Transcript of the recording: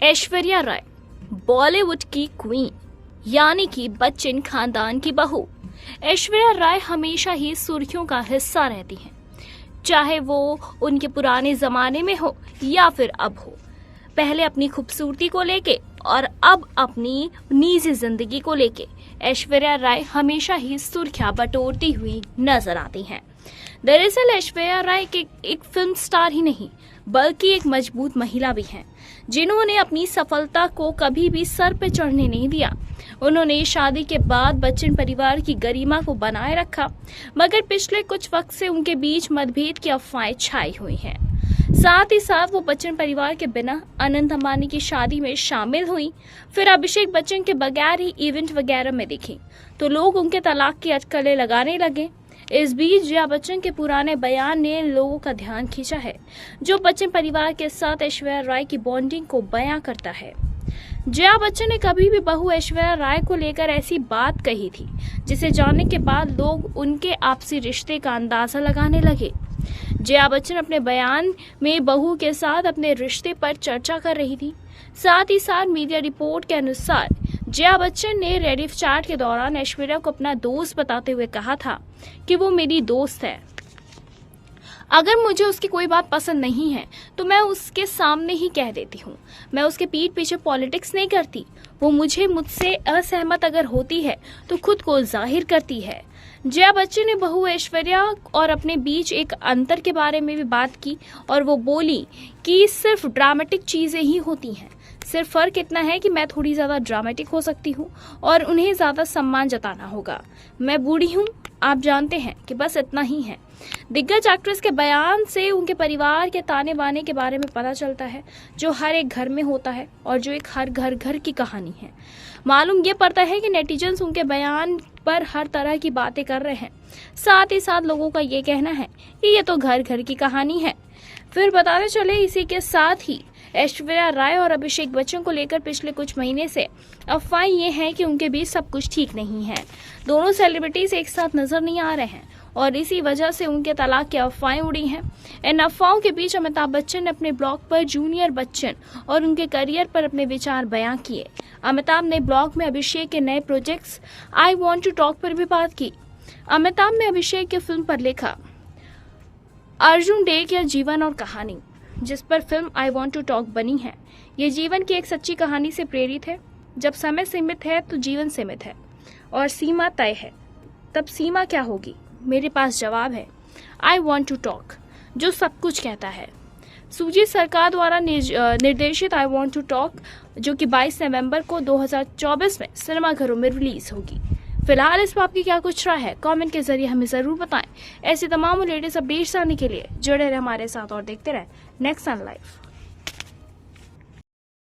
ऐश्वर्या राय बॉलीवुड की क्वीन यानी कि बच्चन खानदान की बहू। ऐश्वर्या राय हमेशा ही सुर्खियों का हिस्सा रहती हैं, चाहे वो उनके पुराने जमाने में हो या फिर अब हो। पहले अपनी खूबसूरती को लेके और अब अपनी निजी जिंदगी को लेके ऐश्वर्या राय हमेशा ही सुर्खियां बटोरती हुई नजर आती हैं। दरअसल ऐश्वर्या राय एक फिल्म स्टार ही नहीं बल्कि एक मजबूत महिला भी हैं, जिन्होंने अपनी सफलता को कभी भी सर पे चढ़ने नहीं दिया। उन्होंने शादी के बाद बच्चन परिवार की गरिमा को बनाए रखा, मगर पिछले कुछ वक्त से उनके बीच मतभेद की अफवाहें छाई हुई हैं। साथ ही साथ वो बच्चन परिवार के बिना अनंत अंबानी की शादी में शामिल हुई, फिर अभिषेक बच्चन के बगैर ही इवेंट वगैरह में दिखी, तो लोग उनके तलाक की अटकलें लगाने लगे। इस बीच जया बच्चन के पुराने बयान ने लोगों का ध्यान खींचा है, जो बच्चन परिवार के साथ ऐश्वर्या राय की बॉन्डिंग को बयां करता है। जया बच्चन ने कभी भी बहू ऐश्वर्या राय को लेकर ऐसी बात कही थी, जिसे जानने के बाद लोग उनके आपसी रिश्ते का अंदाजा लगाने लगे। जया बच्चन अपने बयान में बहू के साथ अपने रिश्ते पर चर्चा कर रही थी। साथ ही साथ मीडिया रिपोर्ट के अनुसार जया बच्चन ने रेडिफ चैट के दौरान ऐश्वर्या को अपना दोस्त बताते हुए कहा था कि वो मेरी दोस्त है, अगर मुझे उसकी कोई बात पसंद नहीं है तो मैं उसके सामने ही कह देती हूँ। मैं उसके पीठ पीछे पॉलिटिक्स नहीं करती। वो मुझसे असहमत अगर होती है तो खुद को जाहिर करती है। जया बच्चन ने बहू ऐश्वर्या और अपने बीच एक अंतर के बारे में भी बात की और वो बोली कि सिर्फ ड्रामेटिक चीजें ही होती हैं। सिर्फ फर्क इतना है कि मैं थोड़ी ज्यादा ड्रामेटिक हो सकती हूँ और उन्हें ज्यादा सम्मान जताना होगा। मैं बूढ़ी हूँ, आप जानते हैं कि बस इतना ही है। दिग्गज एक्ट्रेस के बयान से उनके परिवार के ताने बाने के बारे में पता चलता है, जो हर एक घर में होता है और जो एक हर घर की कहानी है। मालूम ये पड़ता है कि नेटिजन्स उनके बयान पर हर तरह की बातें कर रहे हैं। साथ ही साथ लोगों का ये कहना है कि ये तो घर की कहानी है। फिर बताते चले, इसी के साथ ही ऐश्वर्या राय और अभिषेक बच्चन को लेकर पिछले कुछ महीने से अफवाहें ये हैं कि उनके बीच सब कुछ ठीक नहीं है। दोनों सेलिब्रिटीज एक साथ नजर नहीं आ रहे हैं और इसी वजह से उनके तलाक की अफवाहें उड़ी हैं। इन अफवाहों के बीच अमिताभ बच्चन ने अपने ब्लॉग पर जूनियर बच्चन और उनके करियर पर अपने विचार बयां किए। अमिताभ ने ब्लॉग में अभिषेक के नए projects I want to talk पर भी बात की। अमिताभ ने अभिषेक की फिल्म पर लिखा, अर्जुन डेक या जीवन और कहानी, जिस पर film I want to talk बनी है, ये जीवन की एक सच्ची कहानी से प्रेरित है। जब समय सीमित है तो जीवन सीमित है और सीमा तय है, तब सीमा क्या होगी? मेरे पास जवाब है, आई वॉन्ट टू टॉक, जो सब कुछ कहता है। सुजीत सरकार द्वारा निर्देशित आई वॉन्ट टू टॉक, जो कि 22 नवंबर को 2024 में सिनेमाघरों में रिलीज होगी। फिलहाल इस पर आपकी क्या कुछ राय है, कमेंट के जरिए हमें जरूर बताएं। ऐसे तमाम लेटेस्ट अपडेट्स आने के लिए जुड़े रहे हमारे साथ और देखते रहे नेक्स्ट सन लाइव।